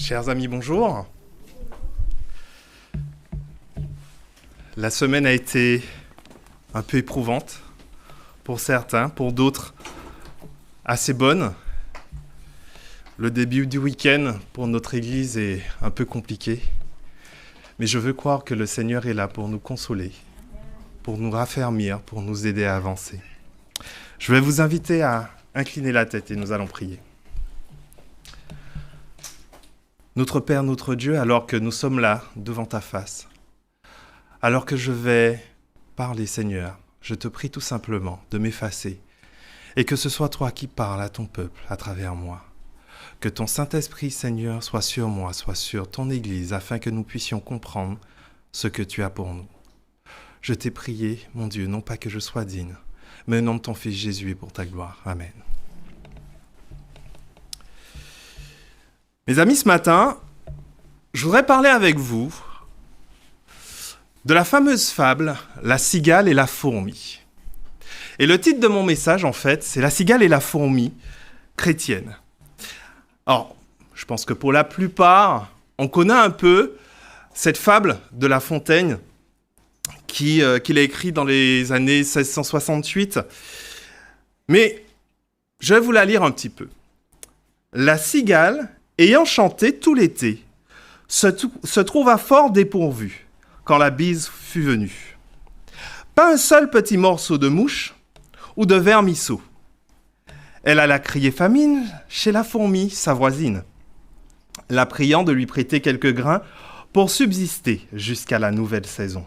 Chers amis, bonjour. La semaine a été un peu éprouvante pour certains, pour d'autres assez bonne. Le début du week-end pour notre Église est un peu compliqué, mais je veux croire que le Seigneur est là pour nous consoler, pour nous raffermir, pour nous aider à avancer. Je vais vous inviter à incliner la tête et nous allons prier. Notre Père, notre Dieu, alors que nous sommes là, devant ta face, alors que je vais parler, Seigneur, je te prie tout simplement de m'effacer et que ce soit toi qui parles à ton peuple à travers moi. Que ton Saint-Esprit, Seigneur, soit sur moi, soit sur ton Église, afin que nous puissions comprendre ce que tu as pour nous. Je t'ai prié, mon Dieu, non pas que je sois digne, mais au nom de ton Fils Jésus et pour ta gloire. Amen. Mes amis, ce matin, je voudrais parler avec vous de la fameuse fable « La cigale et la fourmi ». Et le titre de mon message, en fait, c'est « La cigale et la fourmi chrétienne ». Alors, je pense que pour la plupart, on connaît un peu cette fable de La Fontaine qu'il a écrite dans les années 1668. Mais je vais vous la lire un petit peu. « La cigale, ayant chanté tout l'été, se trouva fort dépourvue quand la bise fut venue. Pas un seul petit morceau de mouche ou de vermisseau. Elle alla crier famine chez la fourmi, sa voisine, la priant de lui prêter quelques grains pour subsister jusqu'à la nouvelle saison.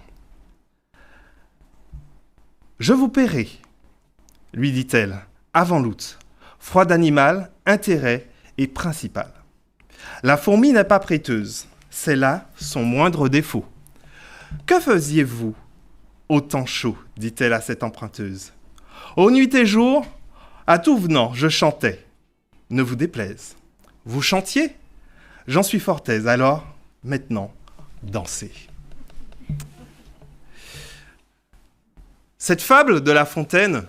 « Je vous paierai, lui dit-elle, avant l'août, froid d'animal, intérêt et principal. La fourmi n'est pas prêteuse, c'est là son moindre défaut. Que faisiez-vous au temps chaud, dit-elle à cette emprunteuse. Aux nuits et jours, à tout venant, je chantais. Ne vous déplaise. Vous chantiez ? J'en suis fort aise. Alors, maintenant, dansez. » Cette fable de La Fontaine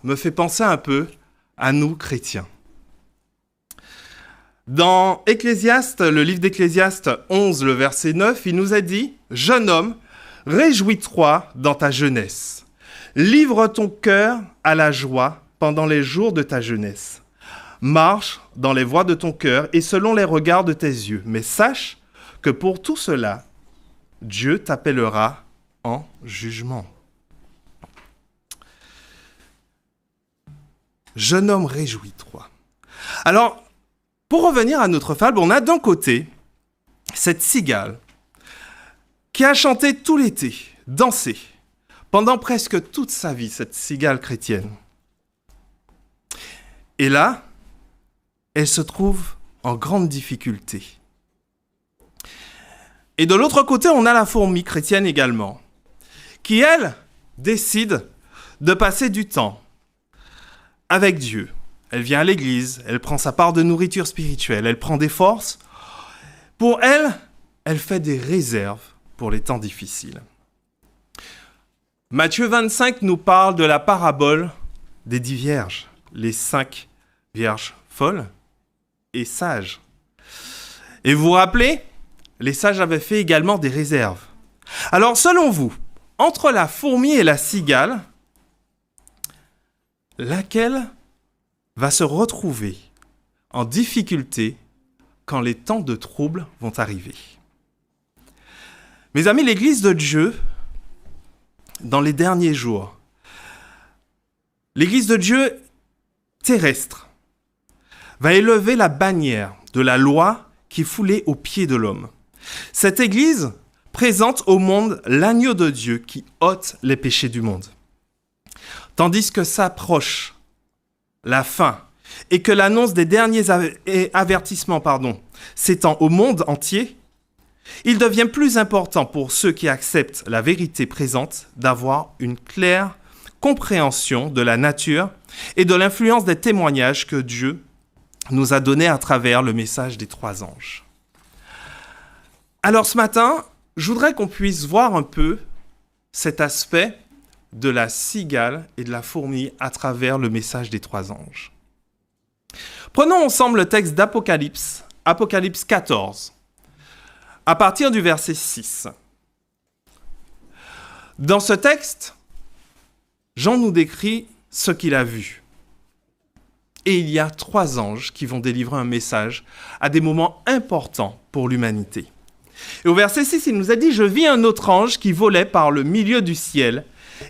me fait penser un peu à nous, chrétiens. Dans Ecclésiaste, le livre d'Ecclésiaste 11, le verset 9, il nous a dit « Jeune homme, réjouis-toi dans ta jeunesse. Livre ton cœur à la joie pendant les jours de ta jeunesse. Marche dans les voies de ton cœur et selon les regards de tes yeux. Mais sache que pour tout cela, Dieu t'appellera en jugement. » Jeune homme, réjouis-toi. Alors, pour revenir à notre fable, on a d'un côté cette cigale qui a chanté tout l'été, dansé, pendant presque toute sa vie, cette cigale chrétienne. Et là, elle se trouve en grande difficulté. Et de l'autre côté, on a la fourmi chrétienne également, qui, elle, décide de passer du temps avec Dieu. Elle vient à l'église, elle prend sa part de nourriture spirituelle, elle prend des forces. Pour elle, elle fait des réserves pour les temps difficiles. Matthieu 25 nous parle de la parabole des 10 vierges, les 5 vierges folles et sages. Et vous vous rappelez, les sages avaient fait également des réserves. Alors, selon vous, entre la fourmi et la cigale, laquelle va se retrouver en difficulté quand les temps de trouble vont arriver? Mes amis, l'Église de Dieu, dans les derniers jours, l'Église de Dieu terrestre va élever la bannière de la loi qui est foulée aux pieds de l'homme. Cette Église présente au monde l'agneau de Dieu qui ôte les péchés du monde. Tandis que s'approche la fin et que l'annonce des derniers avertissements s'étend au monde entier, il devient plus important pour ceux qui acceptent la vérité présente d'avoir une claire compréhension de la nature et de l'influence des témoignages que Dieu nous a donnés à travers le message des 3 anges. Alors ce matin, je voudrais qu'on puisse voir un peu cet aspect de la cigale et de la fourmi à travers le message des 3 anges. Prenons ensemble le texte d'Apocalypse Apocalypse 14, à partir du verset 6. Dans ce texte, Jean nous décrit ce qu'il a vu. Et il y a 3 anges qui vont délivrer un message à des moments importants pour l'humanité. Et au verset 6, il nous a dit « Je vis un autre ange qui volait par le milieu du ciel,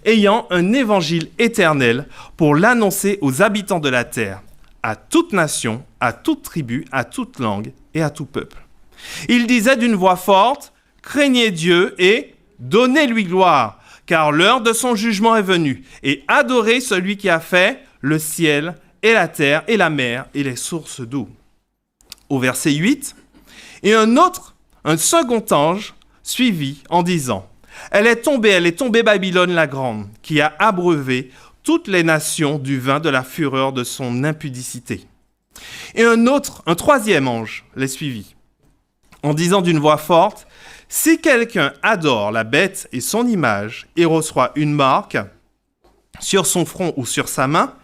ayant un évangile éternel pour l'annoncer aux habitants de la terre, à toute nation, à toute tribu, à toute langue et à tout peuple. Il disait d'une voix forte, « Craignez Dieu et donnez-lui gloire, car l'heure de son jugement est venue, et adorez celui qui a fait le ciel et la terre et la mer et les sources d'eau. » Au verset 8, « Et un second ange suivit en disant, « Elle est tombée Babylone la grande, qui a abreuvé toutes les nations du vin de la fureur de son impudicité. » Et un troisième ange les suivit, en disant d'une voix forte, « Si quelqu'un adore la bête et son image et reçoit une marque sur son front ou sur sa main,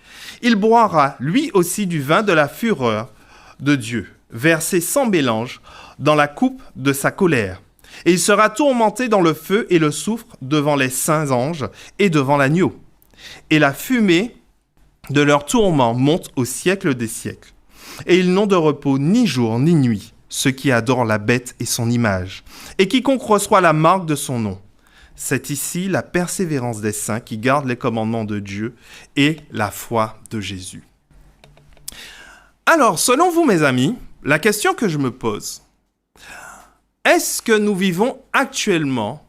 il boira lui aussi du vin de la fureur de Dieu, versé sans mélange dans la coupe de sa colère. Et il sera tourmenté dans le feu et le soufre devant les saints anges et devant l'agneau. Et la fumée de leur tourment monte au siècle des siècles. Et ils n'ont de repos ni jour ni nuit, ceux qui adorent la bête et son image, et quiconque reçoit la marque de son nom. C'est ici la persévérance des saints qui gardent les commandements de Dieu et la foi de Jésus. » Alors, selon vous, mes amis, la question que je me pose, est-ce que nous vivons actuellement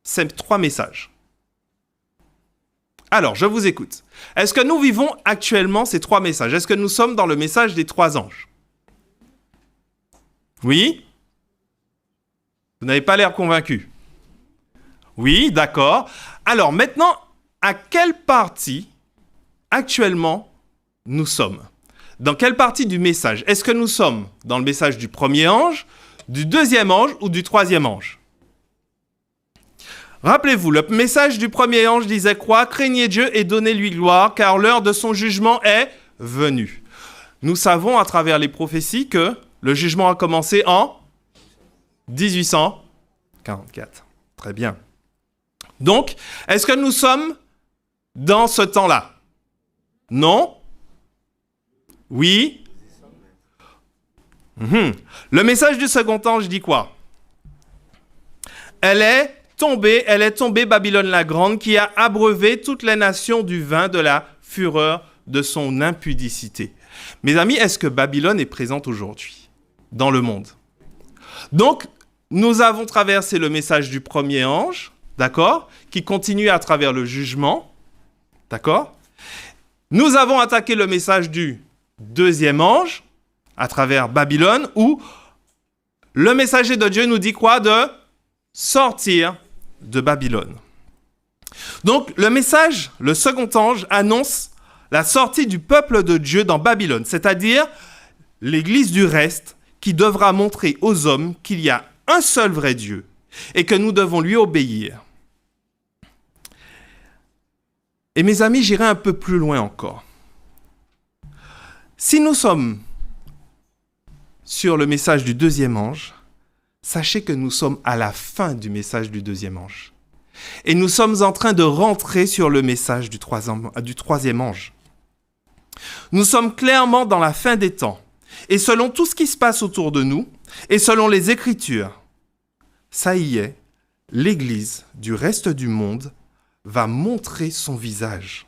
ces 3 messages? Alors, je vous écoute. Est-ce que nous vivons actuellement ces 3 messages? Est-ce que nous sommes dans le message des 3 anges? Oui? Vous n'avez pas l'air convaincu. Oui, d'accord. Alors maintenant, à quelle partie actuellement nous sommes? Dans quelle partie du message? Est-ce que nous sommes dans le message du premier ange, du deuxième ange ou du troisième ange? Rappelez-vous, le message du premier ange disait quoi? « Craignez Dieu et donnez-lui gloire, car l'heure de son jugement est venue. » Nous savons à travers les prophéties que le jugement a commencé en 1844. Très bien. Donc, est-ce que nous sommes dans ce temps-là? Non? Oui? Le message du second ange dit quoi? Elle est tombée Babylone la grande, qui a abreuvé toutes les nations du vin de la fureur de son impudicité. Mes amis, est-ce que Babylone est présente aujourd'hui dans le monde? Donc, nous avons traversé le message du premier ange, d'accord, qui continue à travers le jugement, d'accord. Nous avons attaqué le message du deuxième ange, à travers Babylone, où le messager de Dieu nous dit quoi? De sortir de Babylone. Donc, le second ange annonce la sortie du peuple de Dieu dans Babylone, c'est-à-dire l'Église du reste qui devra montrer aux hommes qu'il y a un seul vrai Dieu et que nous devons lui obéir. Et mes amis, j'irai un peu plus loin encore. Si nous sommes sur le message du deuxième ange, sachez que nous sommes à la fin du message du deuxième ange. Et nous sommes en train de rentrer sur le message du troisième ange. Nous sommes clairement dans la fin des temps. Et selon tout ce qui se passe autour de nous, et selon les Écritures, ça y est, l'Église du reste du monde va montrer son visage.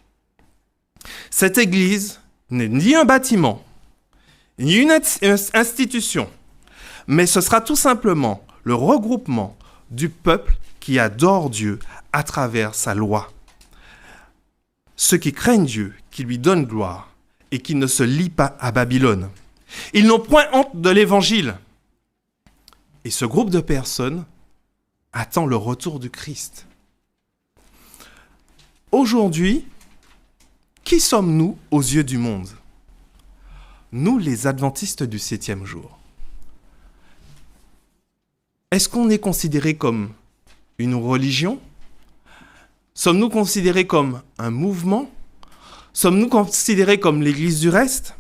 Cette Église n'est ni un bâtiment, ni une institution, mais ce sera tout simplement le regroupement du peuple qui adore Dieu à travers sa loi. Ceux qui craignent Dieu, qui lui donnent gloire et qui ne se lient pas à Babylone. Ils n'ont point honte de l'Évangile. Et ce groupe de personnes attend le retour du Christ. Aujourd'hui, qui sommes-nous aux yeux du monde? Nous, les adventistes du 7e jour. Est-ce qu'on est considéré comme une religion? Sommes-nous considérés comme un mouvement? Sommes-nous considérés comme l'Église du reste?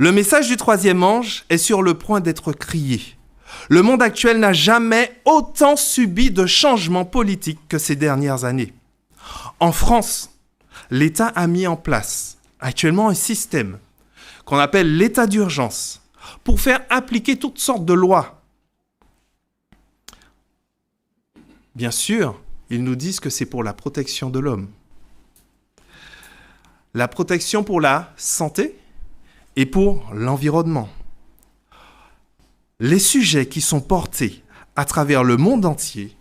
Le message du troisième ange est sur le point d'être crié. Le monde actuel n'a jamais autant subi de changements politiques que ces dernières années. En France, l'État a mis en place actuellement un système qu'on appelle l'état d'urgence pour faire appliquer toutes sortes de lois. Bien sûr, ils nous disent que c'est pour la protection de l'homme. La protection pour la santé et pour l'environnement. Les sujets qui sont portés à travers le monde entier,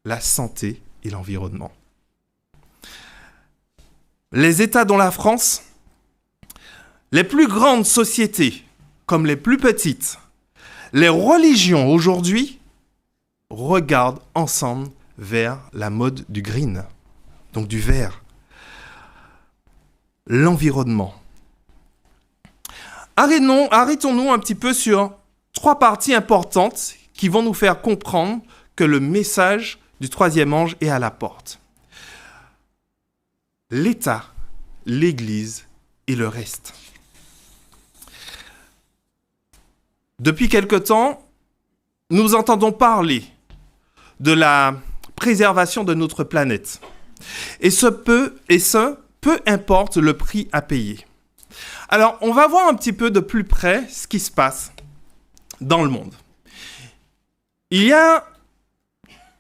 la santé et l'environnement. Les États dont la France, les plus grandes sociétés comme les plus petites, les religions aujourd'hui regardent ensemble vers la mode du green, donc du vert. L'environnement. Arrêtons-nous un petit peu sur 3 parties importantes qui vont nous faire comprendre que le message du troisième ange est à la porte. L'État, l'Église et le reste. Depuis quelque temps, nous entendons parler de la préservation de notre planète. Et ce peu importe le prix à payer. Alors, on va voir un petit peu de plus près ce qui se passe dans le monde. Il y a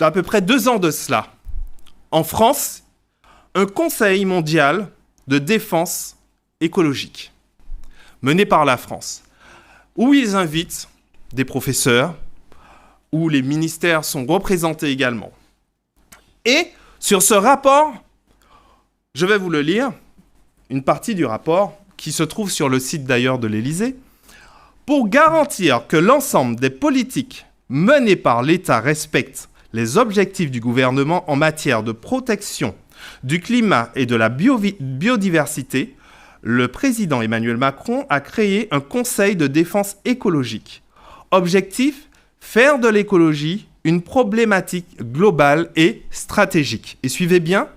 à peu près 2 ans de cela, en France, un conseil mondial de défense écologique, mené par la France, où ils invitent des professeurs, où les ministères sont représentés également. Et sur ce rapport, je vais vous le lire, une partie du rapport qui se trouve sur le site d'ailleurs de l'Élysée, pour garantir que l'ensemble des politiques menées par l'État respectent les objectifs du gouvernement en matière de protection du climat et de la biodiversité, le président Emmanuel Macron a créé un conseil de défense écologique. Objectif, faire de l'écologie une problématique globale et stratégique. Et suivez bien.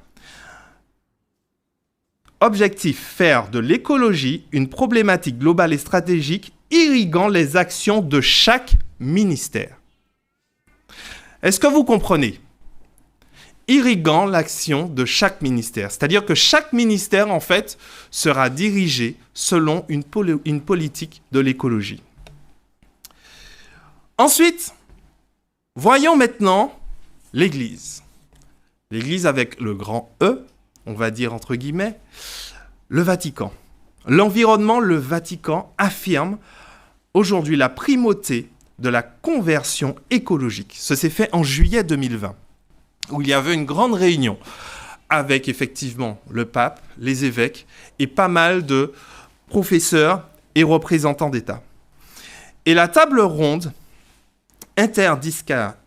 Objectif, faire de l'écologie une problématique globale et stratégique irriguant les actions de chaque ministère. Est-ce que vous comprenez ? Irriguant l'action de chaque ministère. C'est-à-dire que chaque ministère, en fait, sera dirigé selon une politique de l'écologie. Ensuite, voyons maintenant l'Église. L'Église avec le grand E, on va dire entre guillemets, le Vatican. L'environnement, le Vatican affirme aujourd'hui la primauté de la conversion écologique. Ce s'est fait en juillet 2020, où il y avait une grande réunion avec effectivement le pape, les évêques et pas mal de professeurs et représentants d'État. Et la table ronde interdiscatérielle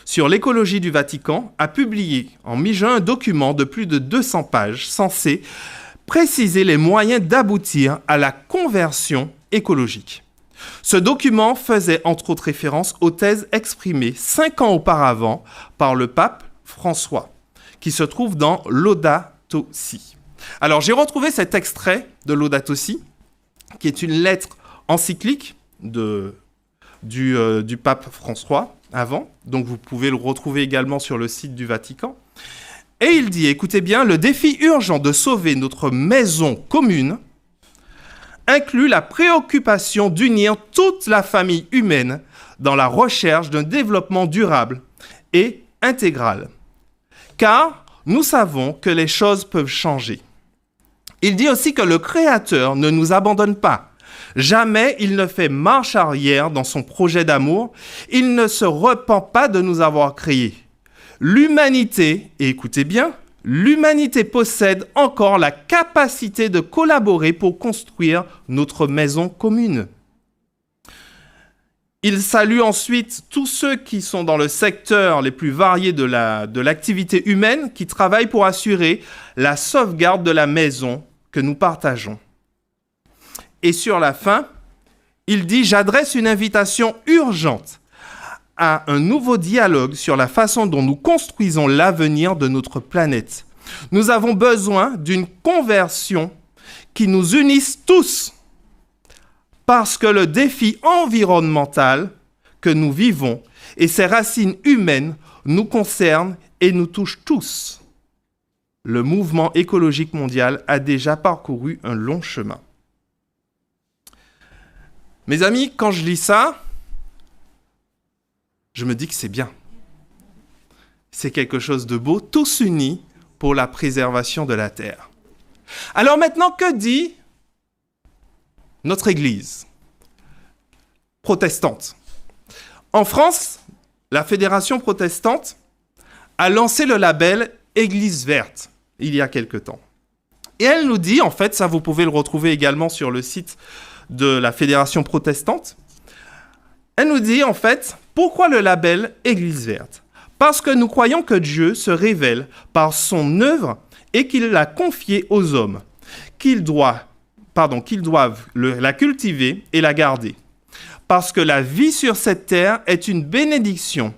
sur l'écologie du Vatican a publié en mi-juin un document de plus de 200 pages censé préciser les moyens d'aboutir à la conversion écologique. Ce document faisait entre autres référence aux thèses exprimées 5 ans auparavant par le pape François, qui se trouve dans Laudato Si. Alors j'ai retrouvé cet extrait de Laudato Si, qui est une lettre encyclique du pape François avant, donc vous pouvez le retrouver également sur le site du Vatican. Et il dit, écoutez bien, le défi urgent de sauver notre maison commune inclut la préoccupation d'unir toute la famille humaine dans la recherche d'un développement durable et intégral. Car nous savons que les choses peuvent changer. Il dit aussi que le Créateur ne nous abandonne pas. Jamais il ne fait marche arrière dans son projet d'amour. Il ne se repent pas de nous avoir créés. L'humanité, et écoutez bien, l'humanité possède encore la capacité de collaborer pour construire notre maison commune. Il salue ensuite tous ceux qui sont dans le secteur les plus variés de l'activité humaine, qui travaillent pour assurer la sauvegarde de la maison que nous partageons. Et sur la fin, il dit « J'adresse une invitation urgente à un nouveau dialogue sur la façon dont nous construisons l'avenir de notre planète. Nous avons besoin d'une conversion qui nous unisse tous parce que le défi environnemental que nous vivons et ses racines humaines nous concernent et nous touchent tous. Le mouvement écologique mondial a déjà parcouru un long chemin. Mes amis, quand je lis ça, je me dis que c'est bien. C'est quelque chose de beau, tous unis pour la préservation de la terre. Alors maintenant, que dit notre Église protestante? En France, la Fédération protestante a lancé le label Église verte il y a quelque temps. Et elle nous dit, en fait, ça vous pouvez le retrouver également sur le site de la Fédération protestante, elle nous dit en fait, pourquoi le label Église verte? Parce que nous croyons que Dieu se révèle par son œuvre et qu'il l'a confiée aux hommes, qu'ils doivent la cultiver et la garder. Parce que la vie sur cette terre est une bénédiction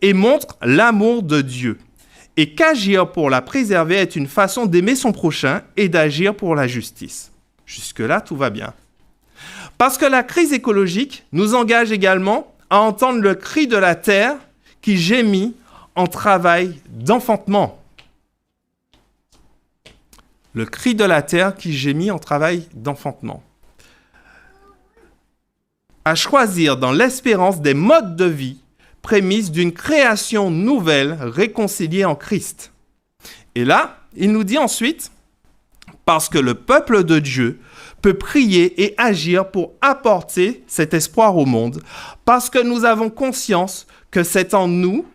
et montre l'amour de Dieu. Et qu'agir pour la préserver est une façon d'aimer son prochain et d'agir pour la justice. Jusque-là, tout va bien. Parce que la crise écologique nous engage également à entendre le cri de la terre qui gémit en travail d'enfantement. Le cri de la terre qui gémit en travail d'enfantement. À choisir dans l'espérance des modes de vie prémisse d'une création nouvelle réconciliée en Christ. Et là, il nous dit ensuite, parce que le peuple de Dieu peut prier et agir pour apporter cet espoir au monde, parce que nous avons conscience que c'est en nous,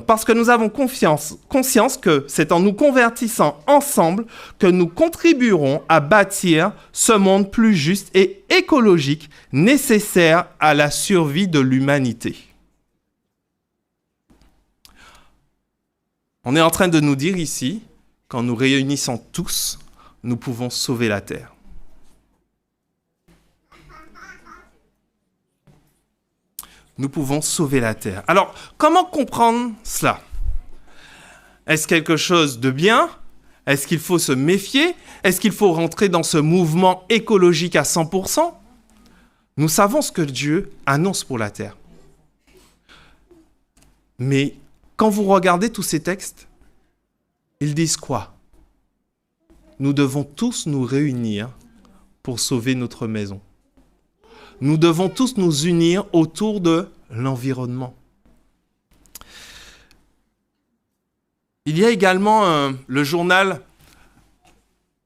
parce que nous avons conscience que c'est en nous convertissant ensemble que nous contribuerons à bâtir ce monde plus juste et écologique nécessaire à la survie de l'humanité. On est en train de nous dire ici, qu'en nous réunissant tous, nous pouvons sauver la terre. Nous pouvons sauver la terre. Alors, comment comprendre cela? Est-ce quelque chose de bien? Est-ce qu'il faut se méfier? Est-ce qu'il faut rentrer dans ce mouvement écologique à 100%? Nous savons ce que Dieu annonce pour la terre. Mais quand vous regardez tous ces textes, ils disent quoi? Nous devons tous nous réunir pour sauver notre maison. Nous devons tous nous unir autour de l'environnement. Il y a également le journal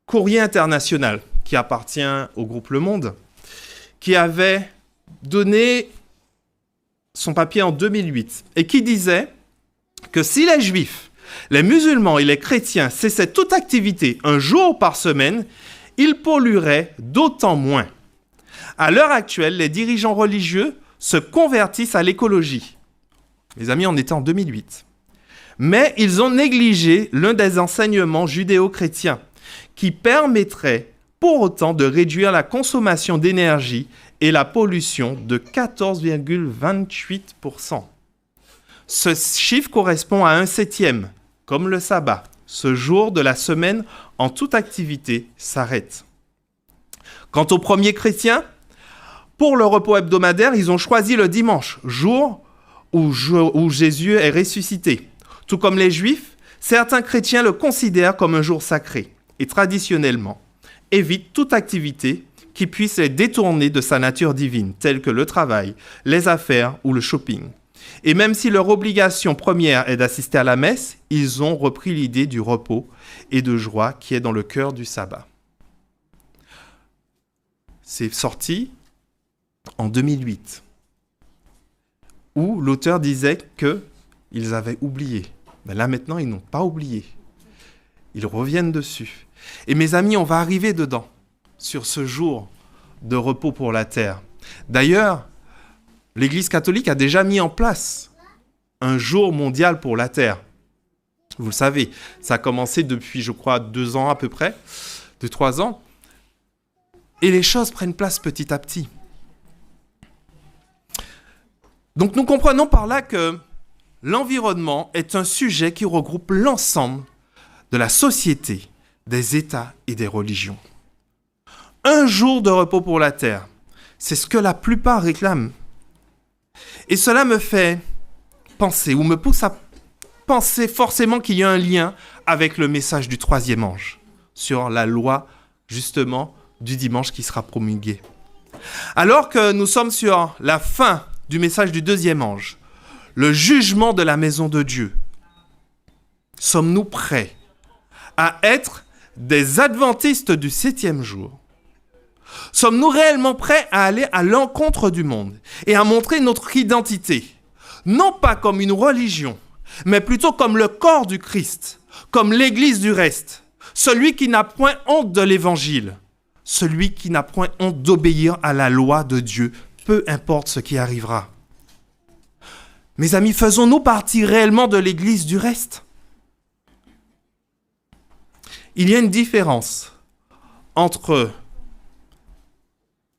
Courrier International, qui appartient au groupe Le Monde, qui avait donné son papier en 2008 et qui disait que si les Juifs, les musulmans et les chrétiens cessaient toute activité un jour par semaine, ils pollueraient d'autant moins. À l'heure actuelle, les dirigeants religieux se convertissent à l'écologie. Les amis, on était en 2008. Mais ils ont négligé l'un des enseignements judéo-chrétiens qui permettrait pour autant de réduire la consommation d'énergie et la pollution de 14,28%. Ce chiffre correspond à 1/7, comme le sabbat. Ce jour de la semaine, en toute activité, s'arrête. Quant aux premiers chrétiens, pour le repos hebdomadaire, ils ont choisi le dimanche, jour où Jésus est ressuscité. Tout comme les Juifs, certains chrétiens le considèrent comme un jour sacré et traditionnellement évitent toute activité qui puisse les détourner de sa nature divine, telle que le travail, les affaires ou le shopping. Et même si leur obligation première est d'assister à la messe, ils ont repris l'idée du repos et de joie qui est dans le cœur du sabbat. C'est sorti en 2008, où l'auteur disait qu'ils avaient oublié. Mais là maintenant, ils n'ont pas oublié. Ils reviennent dessus. Et mes amis, on va arriver dedans, sur ce jour de repos pour la terre. D'ailleurs, l'Église catholique a déjà mis en place un jour mondial pour la terre. Vous le savez, ça a commencé depuis, je crois, 2 ans à peu près, 2-3 ans. Et les choses prennent place petit à petit. Donc nous comprenons par là que l'environnement est un sujet qui regroupe l'ensemble de la société, des États et des religions. un jour de repos pour la terre. C'est ce que la plupart réclament. Et cela me fait penser, ou me pousse à penser forcément qu'il y a un lien avec le message du troisième ange, sur la loi, justement, du dimanche qui sera promulguée. Alors que nous sommes sur la fin du message du deuxième ange, le jugement de la maison de Dieu, sommes-nous prêts à être des adventistes du 7e jour? Sommes-nous réellement prêts à aller à l'encontre du monde et à montrer notre identité, non pas comme une religion, mais plutôt comme le corps du Christ, comme l'Église du reste, celui qui n'a point honte de l'Évangile, celui qui n'a point honte d'obéir à la loi de Dieu, peu importe ce qui arrivera. Mes amis, faisons-nous partie réellement de l'Église du reste? Il y a une différence entre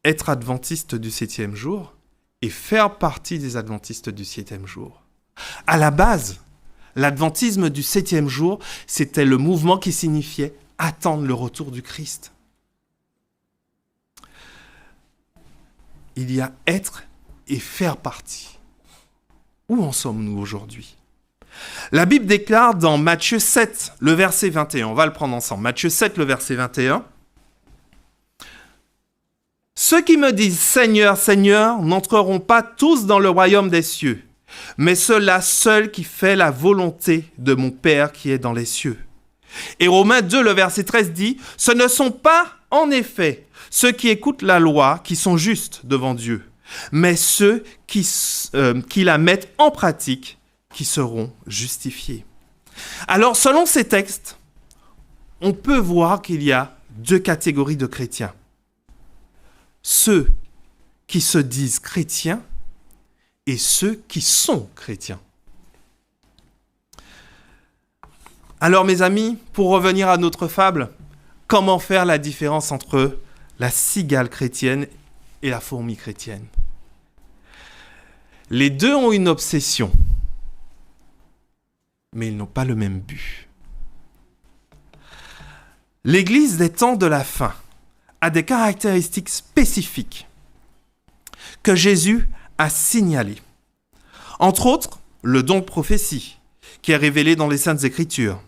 être adventiste du 7e jour et faire partie des adventistes du 7e jour. À la base, l'adventisme du 7e jour, c'était le mouvement qui signifiait attendre le retour du Christ. Il y a être et faire partie. Où en sommes-nous aujourd'hui? La Bible déclare dans Matthieu 7, le verset 21, on va le prendre ensemble, Matthieu 7, le verset 21, « Ceux qui me disent « Seigneur, Seigneur » n'entreront pas tous dans le royaume des cieux, mais ceux-là seuls qui font la volonté de mon Père qui est dans les cieux. » Et Romains 2, le verset 13 dit « Ce ne sont pas, en effet, ceux qui écoutent la loi qui sont justes devant Dieu, mais ceux qui la mettent en pratique qui seront justifiés. » Alors, selon ces textes, on peut voir qu'il y a deux catégories de chrétiens. Ceux qui se disent chrétiens et ceux qui sont chrétiens. Alors, mes amis, pour revenir à notre fable, comment faire la différence entre la cigale chrétienne et la fourmi chrétienne? Les deux ont une obsession, mais ils n'ont pas le même but. L'Église des temps de la fin a des caractéristiques spécifiques que Jésus a signalées. Entre autres, le don de prophétie, qui est révélé dans les Saintes Écritures.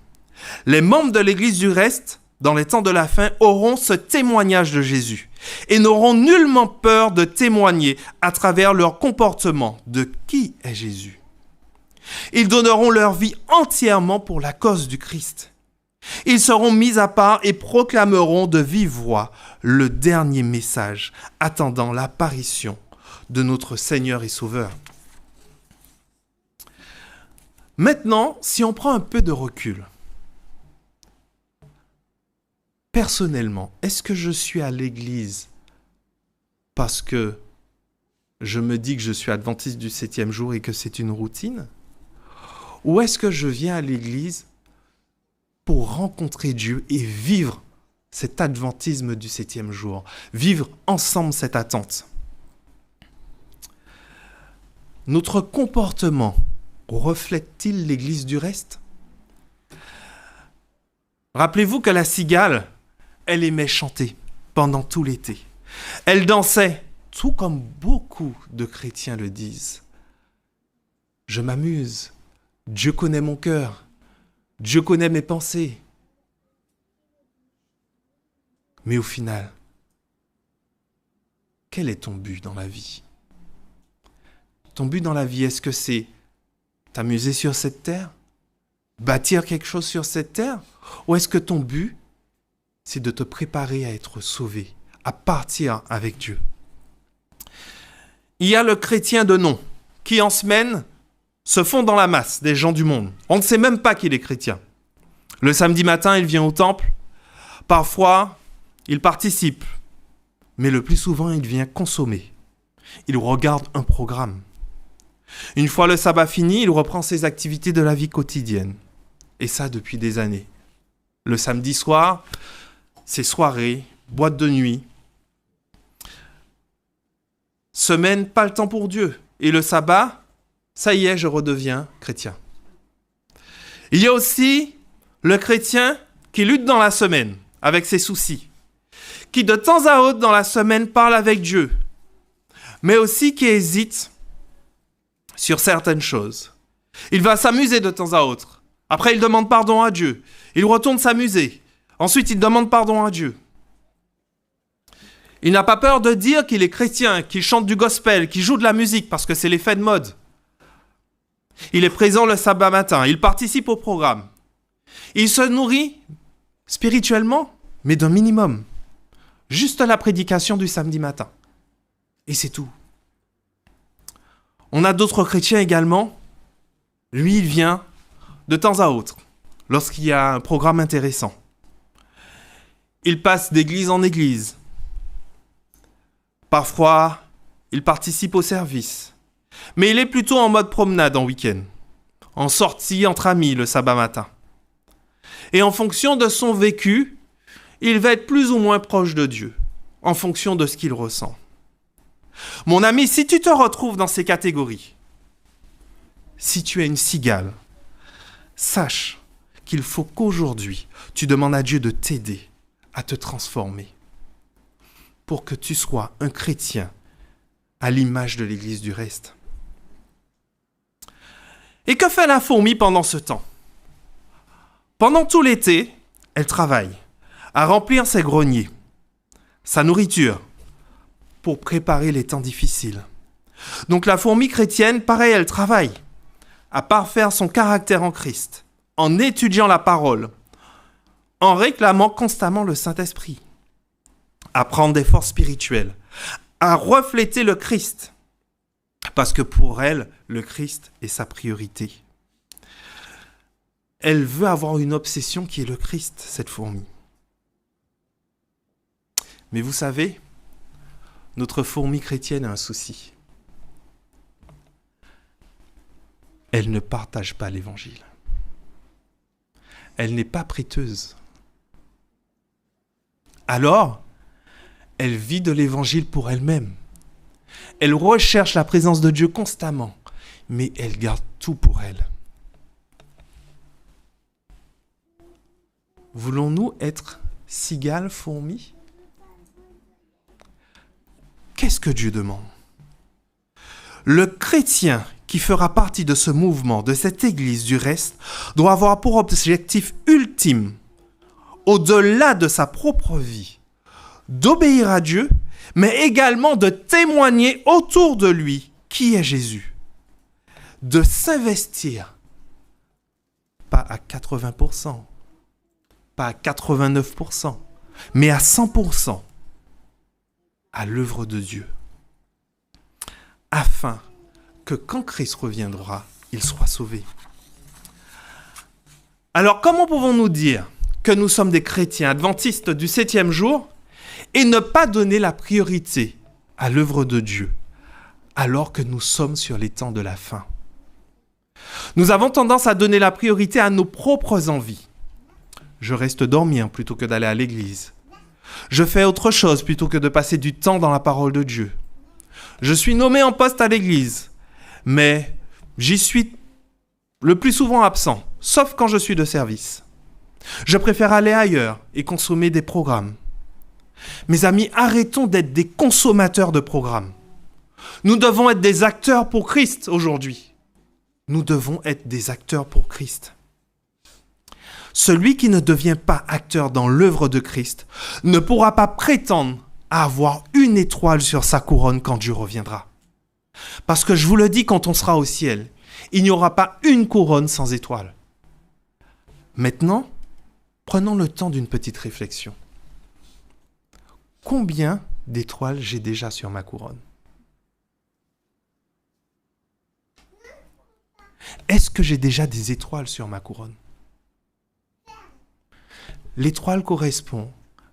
Les membres de l'Église du reste, dans les temps de la fin, auront ce témoignage de Jésus et n'auront nullement peur de témoigner à travers leur comportement de qui est Jésus. Ils donneront leur vie entièrement pour la cause du Christ. Ils seront mis à part et proclameront de vive voix le dernier message, attendant l'apparition de notre Seigneur et Sauveur. Maintenant, si on prend un peu de recul, personnellement, est-ce que je suis à l'église parce que je me dis que je suis adventiste du 7e jour et que c'est une routine? Ou est-ce que je viens à l'église pour rencontrer Dieu et vivre cet adventisme du 7e jour, vivre ensemble cette attente? Notre comportement reflète-t-il l'église du reste? Rappelez-vous que la cigale, elle aimait chanter pendant tout l'été. Elle dansait, tout comme beaucoup de chrétiens le disent. Je m'amuse, Dieu connaît mon cœur, Dieu connaît mes pensées. Mais au final, quel est ton but dans la vie? Ton but dans la vie, est-ce que c'est t'amuser sur cette terre? Bâtir quelque chose sur cette terre? Ou est-ce que ton but, c'est de te préparer à être sauvé, à partir avec Dieu? Il y a le chrétien de nom, qui en semaine se fond dans la masse des gens du monde. On ne sait même pas qu'il est chrétien. Le samedi matin, il vient au temple. Parfois, il participe. Mais le plus souvent, il vient consommer. Il regarde un programme. Une fois le sabbat fini, il reprend ses activités de la vie quotidienne. Et ça depuis des années. Le samedi soir, c'est soirée, boîte de nuit. Semaine, pas le temps pour Dieu. Et le sabbat, ça y est, je redeviens chrétien. Il y a aussi le chrétien qui lutte dans la semaine avec ses soucis, qui de temps à autre dans la semaine parle avec Dieu, mais aussi qui hésite sur certaines choses. Il va s'amuser de temps à autre. Après, il demande pardon à Dieu. Il retourne s'amuser. Ensuite, il demande pardon à Dieu. Il n'a pas peur de dire qu'il est chrétien, qu'il chante du gospel, qu'il joue de la musique parce que c'est l'effet de mode. Il est présent le sabbat matin. Il participe au programme. Il se nourrit spirituellement, mais d'un minimum. Juste la prédication du samedi matin. Et c'est tout. On a d'autres chrétiens également. Lui, il vient de temps à autre, lorsqu'il y a un programme intéressant. Il passe d'église en église. Parfois, il participe au service. Mais il est plutôt en mode promenade en week-end, en sortie entre amis le sabbat matin. Et en fonction de son vécu, il va être plus ou moins proche de Dieu, en fonction de ce qu'il ressent. Mon ami, si tu te retrouves dans ces catégories, si tu es une cigale, sache qu'il faut qu'aujourd'hui, tu demandes à Dieu de t'aider à te transformer pour que tu sois un chrétien à l'image de l'Église du reste. Et que fait la fourmi pendant ce temps? Pendant tout l'été, elle travaille à remplir ses greniers, sa nourriture, pour préparer les temps difficiles. Donc la fourmi chrétienne, pareil, elle travaille à parfaire son caractère en Christ, en étudiant la parole, en réclamant constamment le Saint-Esprit, à prendre des forces spirituelles, à refléter le Christ, parce que pour elle, le Christ est sa priorité. Elle veut avoir une obsession qui est le Christ, cette fourmi. Mais vous savez, notre fourmi chrétienne a un souci. Elle ne partage pas l'évangile. Elle n'est pas prêteuse. Alors, elle vit de l'évangile pour elle-même. Elle recherche la présence de Dieu constamment, mais elle garde tout pour elle. Voulons-nous être cigales, fourmis? Qu'est-ce que Dieu demande? Le chrétien qui fera partie de ce mouvement, de cette église du reste, doit avoir pour objectif ultime, au-delà de sa propre vie, d'obéir à Dieu, mais également de témoigner autour de lui qui est Jésus. De s'investir, pas à 80%, pas à 89%, mais à 100% à l'œuvre de Dieu, afin que quand Christ reviendra, il soit sauvé. Alors, comment pouvons-nous dire que nous sommes des chrétiens adventistes du 7e jour et ne pas donner la priorité à l'œuvre de Dieu, alors que nous sommes sur les temps de la fin? Nous avons tendance à donner la priorité à nos propres envies. Je reste dormir plutôt que d'aller à l'église. Je fais autre chose plutôt que de passer du temps dans la parole de Dieu. Je suis nommé en poste à l'église, mais j'y suis le plus souvent absent, sauf quand je suis de service. Je préfère aller ailleurs et consommer des programmes. Mes amis, arrêtons d'être des consommateurs de programmes. Nous devons être des acteurs pour Christ aujourd'hui. Nous devons être des acteurs pour Christ. Celui qui ne devient pas acteur dans l'œuvre de Christ ne pourra pas prétendre à avoir une étoile sur sa couronne quand Dieu reviendra. Parce que je vous le dis, quand on sera au ciel, il n'y aura pas une couronne sans étoile. Maintenant, prenons le temps d'une petite réflexion. Combien d'étoiles j'ai déjà sur ma couronne? Est-ce que j'ai déjà des étoiles sur ma couronne? L'étoile correspond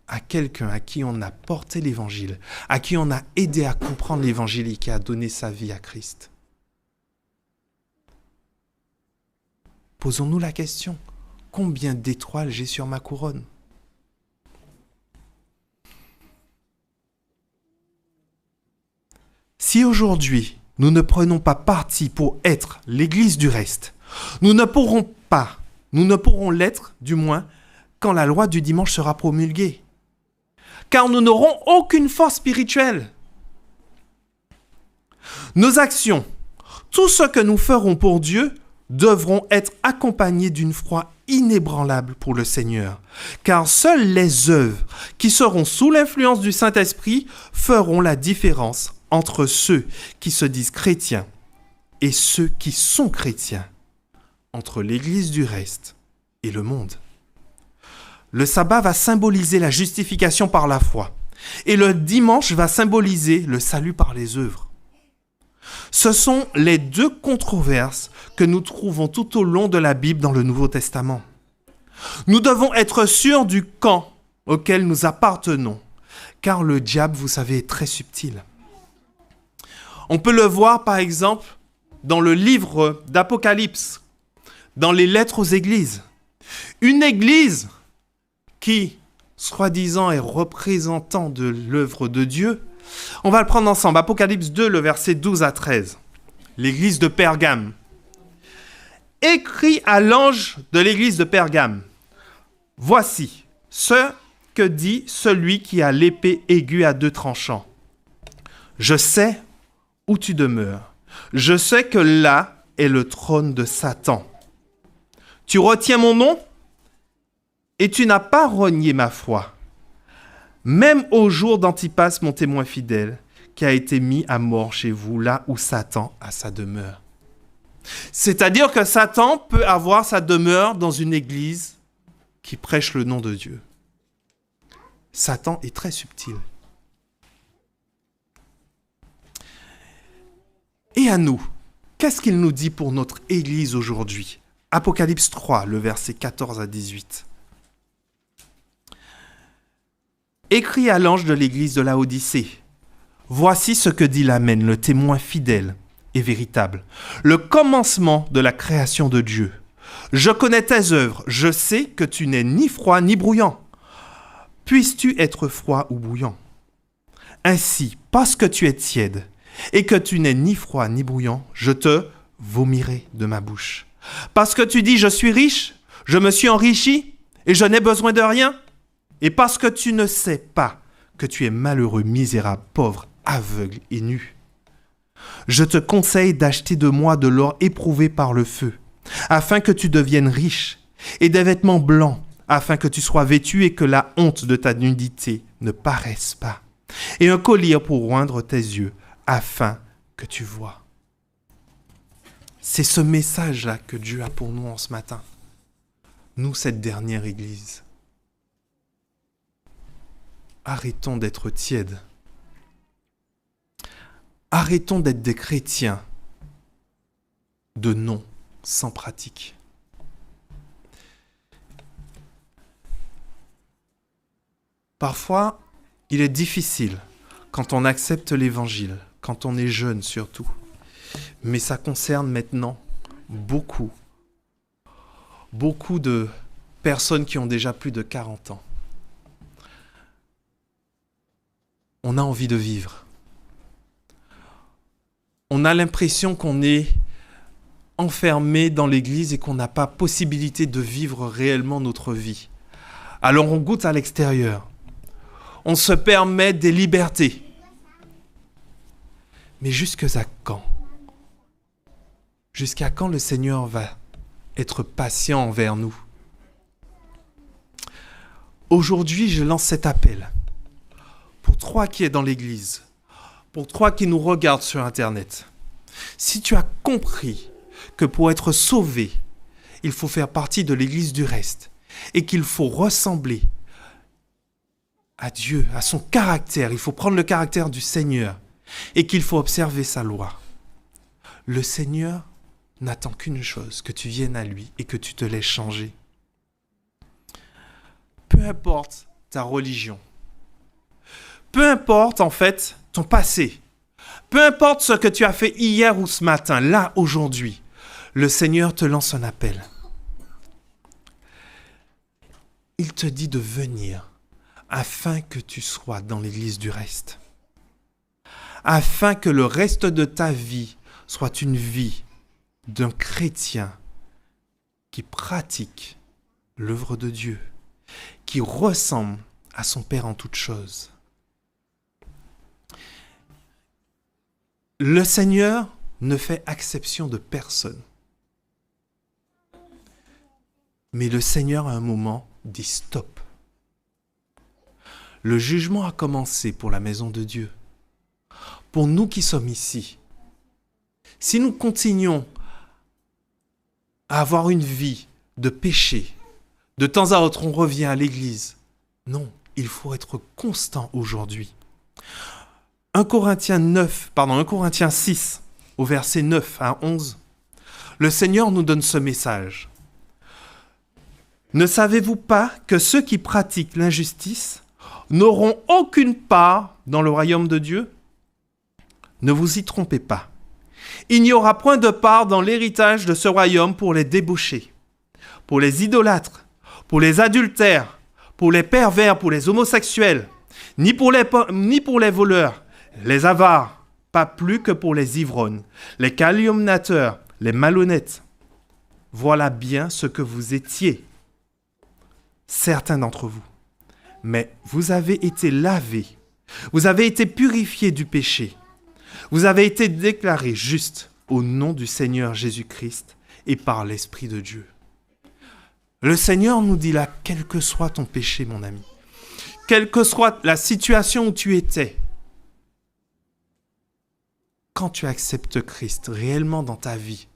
à quelqu'un à qui on a porté l'évangile, à qui on a aidé à comprendre l'évangile et qui a donné sa vie à Christ. Posons-nous la question, combien d'étoiles j'ai sur ma couronne? Si aujourd'hui, nous ne prenons pas parti pour être l'Église du reste, nous ne pourrons l'être, du moins, quand la loi du dimanche sera promulguée. car nous n'aurons aucune force spirituelle. Nos actions, tout ce que nous ferons pour Dieu, devront être accompagnés d'une foi inébranlable pour le Seigneur, car seules les œuvres qui seront sous l'influence du Saint-Esprit feront la différence entre ceux qui se disent chrétiens et ceux qui sont chrétiens, entre l'Église du reste et le monde. Le sabbat va symboliser la justification par la foi, et le dimanche va symboliser le salut par les œuvres. Ce sont les deux controverses que nous trouvons tout au long de la Bible dans le Nouveau Testament. Nous devons être sûrs du camp auquel nous appartenons, car le diable, vous savez, est très subtil. On peut le voir, par exemple, dans le livre d'Apocalypse, dans les lettres aux églises. Une église qui, soi-disant, est représentant de l'œuvre de Dieu. On va le prendre ensemble. Apocalypse 2, le verset 12 à 13. L'église de Pergame. Écrit à l'ange de l'église de Pergame. Voici ce que dit celui qui a l'épée aiguë à deux tranchants. Je sais où tu demeures. Je sais que là est le trône de Satan. Tu retiens mon nom et tu n'as pas renié ma foi. Même au jour d'Antipas, mon témoin fidèle, qui a été mis à mort chez vous, là où Satan a sa demeure. C'est-à-dire que Satan peut avoir sa demeure dans une église qui prêche le nom de Dieu. Satan est très subtil. Et à nous, qu'est-ce qu'il nous dit pour notre église aujourd'hui ? Apocalypse 3, le verset 14 à 18. Écrit à l'ange de l'église de Laodicée. Voici ce que dit l'Amen, le témoin fidèle et véritable, le commencement de la création de Dieu. Je connais tes œuvres, je sais que tu n'es ni froid ni bouillant. Puisses-tu être froid ou bouillant ? Ainsi, parce que tu es tiède et que tu n'es ni froid ni bouillant, je te vomirai de ma bouche. Parce que tu dis, je suis riche, je me suis enrichi et je n'ai besoin de rien. Et parce que tu ne sais pas que tu es malheureux, misérable, pauvre, aveugle et nu. Je te conseille d'acheter de moi de l'or éprouvé par le feu, afin que tu deviennes riche, et des vêtements blancs, afin que tu sois vêtu et que la honte de ta nudité ne paraisse pas, et un collier pour oindre tes yeux, afin que tu vois. C'est ce message-là que Dieu a pour nous en ce matin. Nous, cette dernière Église. Arrêtons d'être tièdes. Arrêtons d'être des chrétiens de nom, sans pratique. Parfois, il est difficile quand on accepte l'Évangile, quand on est jeune surtout. Mais ça concerne maintenant beaucoup de personnes qui ont déjà plus de 40 ans. On a envie de vivre. On a l'impression qu'on est enfermé dans l'église et qu'on n'a pas possibilité de vivre réellement notre vie. Alors on goûte à l'extérieur. On se permet des libertés. Mais jusqu'à quand ? Jusqu'à quand le Seigneur va être patient envers nous ? Aujourd'hui, je lance cet appel. Pour toi qui es dans l'église, pour toi qui nous regardes sur Internet, si tu as compris que pour être sauvé, il faut faire partie de l'église du reste et qu'il faut ressembler à Dieu, à son caractère, il faut prendre le caractère du Seigneur et qu'il faut observer sa loi. Le Seigneur n'attend qu'une chose, que tu viennes à lui et que tu te laisses changer. Peu importe ta religion, peu importe en fait ton passé, peu importe ce que tu as fait hier ou ce matin, là, aujourd'hui, le Seigneur te lance un appel. Il te dit de venir afin que tu sois dans l'église du reste, afin que le reste de ta vie soit une vie d'un chrétien qui pratique l'œuvre de Dieu, qui ressemble à son Père en toutes choses. Le Seigneur ne fait exception de personne. Mais le Seigneur, à un moment, dit stop. Le jugement a commencé pour la maison de Dieu. Pour nous qui sommes ici. Si nous continuons à avoir une vie de péché, de temps à autre on revient à l'église. Non, il faut être constant aujourd'hui. 1 Corinthiens 6, au verset 9 à 11, le Seigneur nous donne ce message. Ne savez-vous pas que ceux qui pratiquent l'injustice n'auront aucune part dans le royaume de Dieu ? Ne vous y trompez pas. Il n'y aura point de part dans l'héritage de ce royaume pour les débauchés, pour les idolâtres, pour les adultères, pour les pervers, pour les homosexuels, ni pour les voleurs, les avares, pas plus que pour les ivrognes, les calomniateurs, les malhonnêtes. Voilà bien ce que vous étiez, certains d'entre vous. Mais vous avez été lavés, vous avez été purifiés du péché, vous avez été déclarés justes au nom du Seigneur Jésus-Christ et par l'Esprit de Dieu. Le Seigneur nous dit là, quel que soit ton péché, mon ami, quelle que soit la situation où tu étais, quand tu acceptes Christ réellement dans ta vie,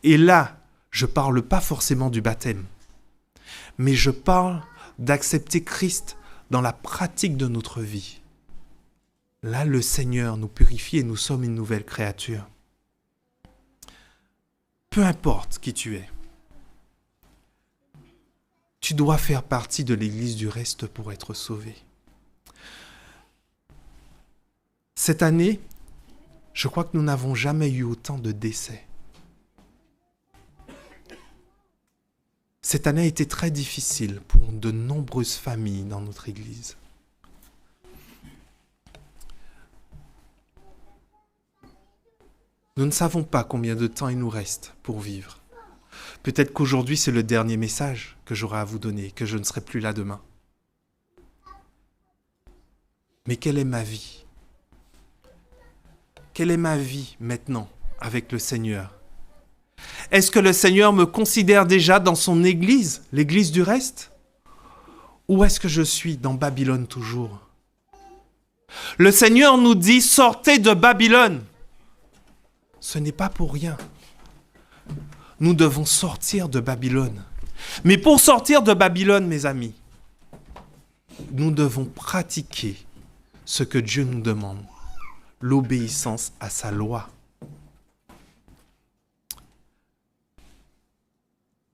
et là, je ne parle pas forcément du baptême, mais je parle d'accepter Christ dans la pratique de notre vie. Là, le Seigneur nous purifie et nous sommes une nouvelle créature. Peu importe qui tu es, tu dois faire partie de l'Église du reste pour être sauvé. Cette année, je crois que nous n'avons jamais eu autant de décès. Cette année a été très difficile pour de nombreuses familles dans notre Église. Nous ne savons pas combien de temps il nous reste pour vivre. Peut-être qu'aujourd'hui, c'est le dernier message que j'aurai à vous donner, que je ne serai plus là demain. Mais quelle est ma vie ? Quelle est ma vie maintenant avec le Seigneur ? Est-ce que le Seigneur me considère déjà dans son Église, l'Église du reste ? Ou est-ce que je suis dans Babylone toujours ? Le Seigneur nous dit, sortez de Babylone. Ce n'est pas pour rien. Nous devons sortir de Babylone. Mais pour sortir de Babylone, mes amis, nous devons pratiquer ce que Dieu nous demande, l'obéissance à sa loi.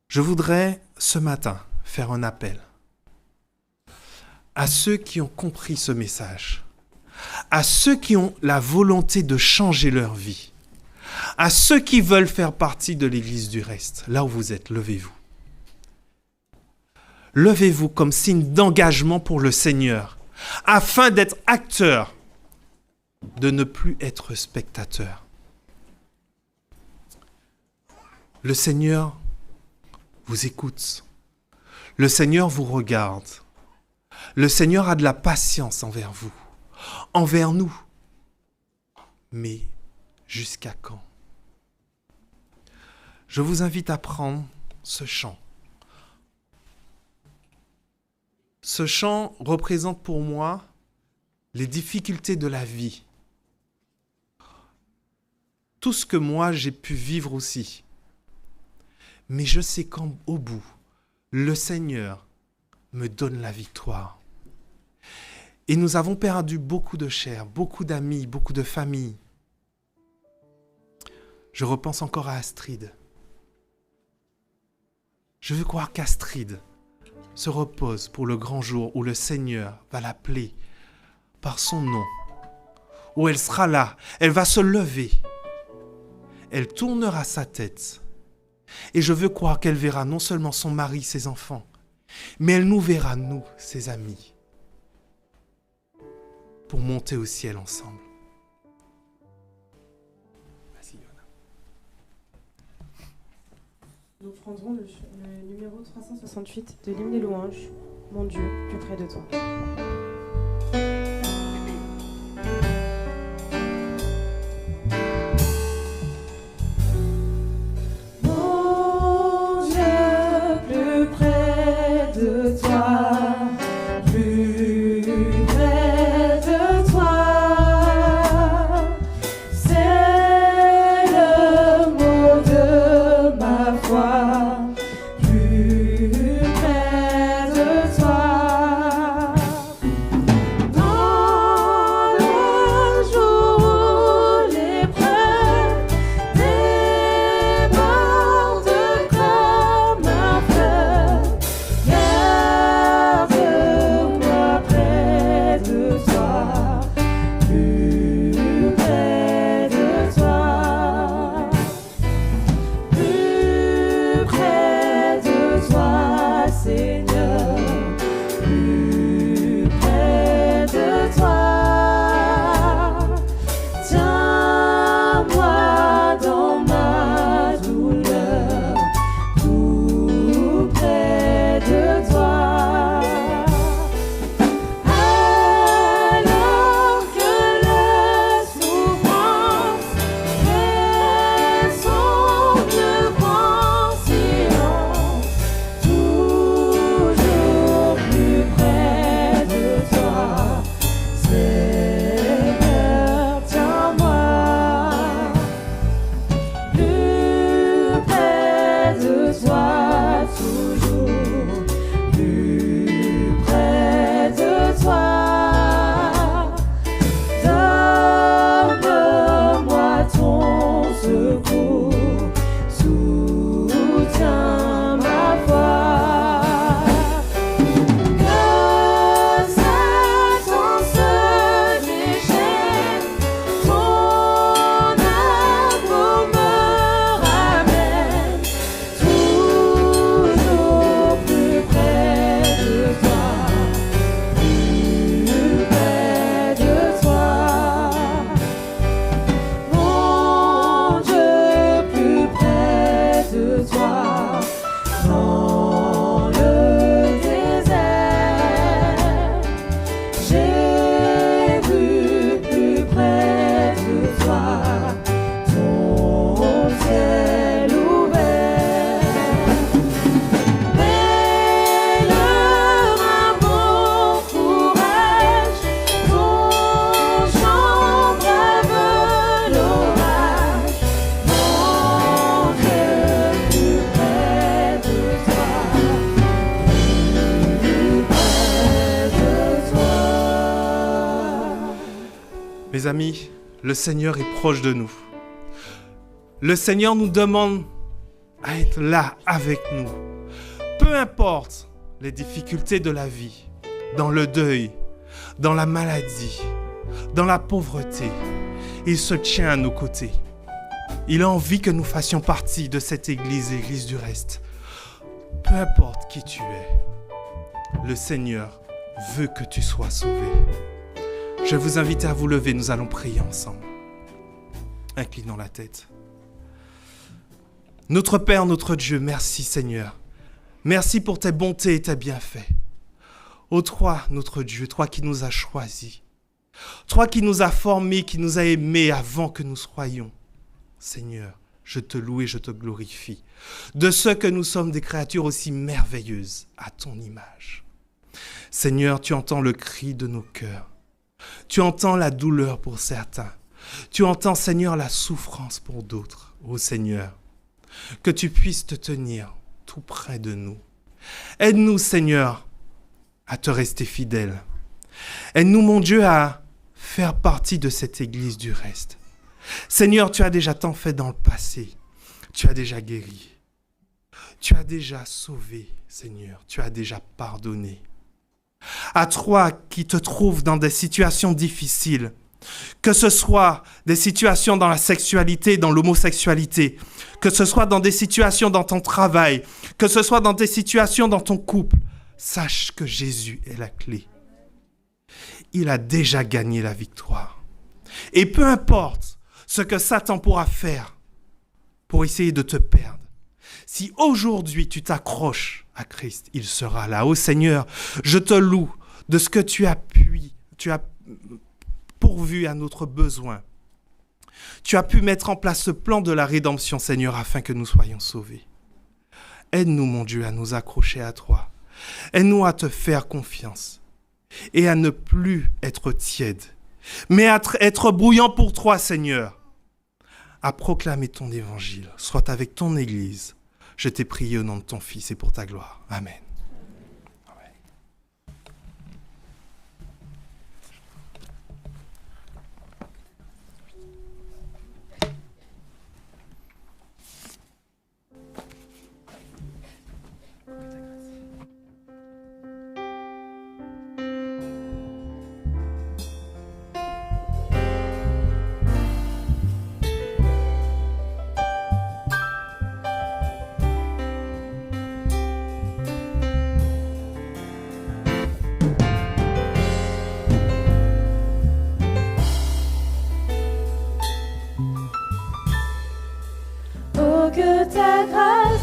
Je voudrais ce matin faire un appel à ceux qui ont compris ce message, à ceux qui ont la volonté de changer leur vie, à ceux qui veulent faire partie de l'Église du reste. Là où vous êtes, levez-vous. Levez-vous comme signe d'engagement pour le Seigneur, afin d'être acteur, de ne plus être spectateur. Le Seigneur vous écoute. Le Seigneur vous regarde. Le Seigneur a de la patience envers vous, envers nous. Mais jusqu'à quand ? Je vous invite à prendre ce chant. Ce chant représente pour moi les difficultés de la vie. Tout ce que moi j'ai pu vivre aussi. Mais je sais qu'au bout, le Seigneur me donne la victoire. Et nous avons perdu beaucoup de chair, beaucoup d'amis, beaucoup de familles. Je repense encore à Astrid. Je veux croire qu'Astrid se repose pour le grand jour où le Seigneur va l'appeler par son nom, où elle sera là, elle va se lever, elle tournera sa tête. Et je veux croire qu'elle verra non seulement son mari, ses enfants, mais elle nous verra, nous, ses amis, pour monter au ciel ensemble. Vas-y, Yona. Nous prendrons le numéro 368 de l'hymne des louanges. mon Dieu, plus près de toi. Mon Dieu, plus près de toi, plus près de toi, c'est le mot de ma foi. Plus près de toi, dans le jour où l'épreuve déborde comme un fleuve, garde-moi près de toi, plus près de toi, plus près de toi, Seigneur, plus près de toi. Tiens-moi dans ma douleur, tout près de toi. Alors que la souffrance fait son plus grand silence, toujours plus près de toi, Seigneur, tiens-moi, plus près de toi, toujours plus près de toi. Donne-moi ton secours, soutiens ma foi. Que Satan se déchaîne, ton amour me ramène, toujours plus près de toi, plus près de toi. Mon Dieu, plus près de toi, dans le désert, j'ai vu plus près de toi, ton ciel ouvert. Mais un bon courage, ton chant brave l'orage. Mon Dieu, plus près de toi, plus près de toi. Mes amis, le Seigneur est proche de nous. Le Seigneur nous demande à être là avec nous. Peu importe les difficultés de la vie, dans le deuil, dans la maladie, dans la pauvreté, il se tient à nos côtés. Il a envie que nous fassions partie de cette église, l'église du reste. Peu importe qui tu es, le Seigneur veut que tu sois sauvé. Je vais vous inviter à vous lever, nous allons prier ensemble. Inclinons la tête. Notre Père, notre Dieu, merci Seigneur. Merci pour tes bontés et tes bienfaits. Ô toi, notre Dieu, toi qui nous as choisis, toi qui nous as formés, qui nous as aimés avant que nous soyons. Seigneur, je te loue et je te glorifie de ce que nous sommes des créatures aussi merveilleuses à ton image. Seigneur, tu entends le cri de nos cœurs. Tu entends la douleur pour certains. Tu entends, Seigneur, la souffrance pour d'autres. Ô Seigneur, que tu puisses te tenir tout près de nous. Aide-nous, Seigneur, à te rester fidèle. Aide-nous, mon Dieu, à faire partie de cette église du reste. Seigneur, tu as déjà tant fait dans le passé. Tu as déjà guéri. Tu as déjà sauvé, Seigneur. Tu as déjà pardonné. À toi qui te trouves dans des situations difficiles, que ce soit des situations dans la sexualité, dans l'homosexualité, que ce soit dans des situations dans ton travail, que ce soit dans des situations dans ton couple, sache que Jésus est la clé. Il a déjà gagné la victoire. Et peu importe ce que Satan pourra faire pour essayer de te perdre, si aujourd'hui tu t'accroches à Christ, il sera là. Ô Seigneur, je te loue de ce que tu as pourvu à notre besoin. Tu as pu mettre en place ce plan de la rédemption, Seigneur, afin que nous soyons sauvés. Aide-nous, mon Dieu, à nous accrocher à toi. Aide-nous à te faire confiance et à ne plus être tiède, mais à être bouillant pour toi, Seigneur, à proclamer ton évangile. Sois avec ton Église. Je t'ai prié au nom de ton Fils et pour ta gloire. Amen. Oh, que ta grâce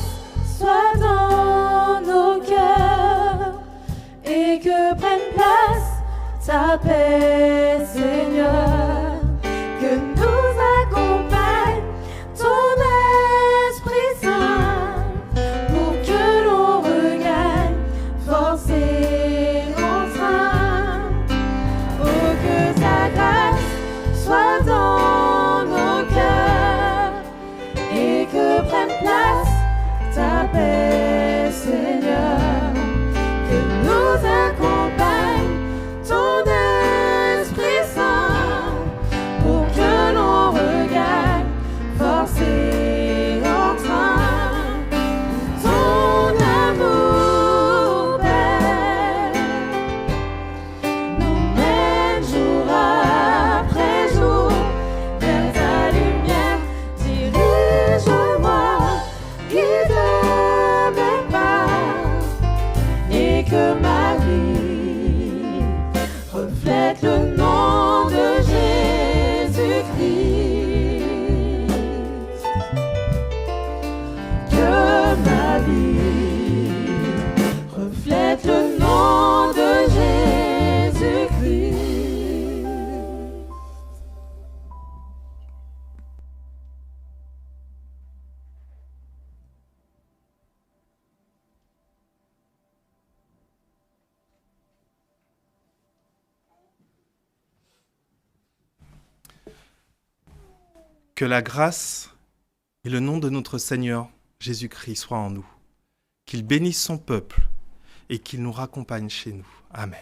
soit dans nos cœurs et que prenne place ta paix, Seigneur, que nous accompagne ton Esprit Saint pour que l'on regagne force et entrain. Oh, que ta grâce soit dans nos cœurs et que prenne place ta paix, Seigneur, que nous accompagne ton Esprit Saint pour que l'on regagne force et entrain. Ton amour, Père, nous mène jour après jour vers ta lumière. Dirige-moi, guide mes pas, et que ma vie reflète le nom de Jésus-Christ. Que ma vie reflète le nom de Jésus-Christ. Que la grâce et le nom de notre Seigneur Jésus-Christ soient en nous. Qu'il bénisse son peuple et qu'il nous raccompagne chez nous. Amen.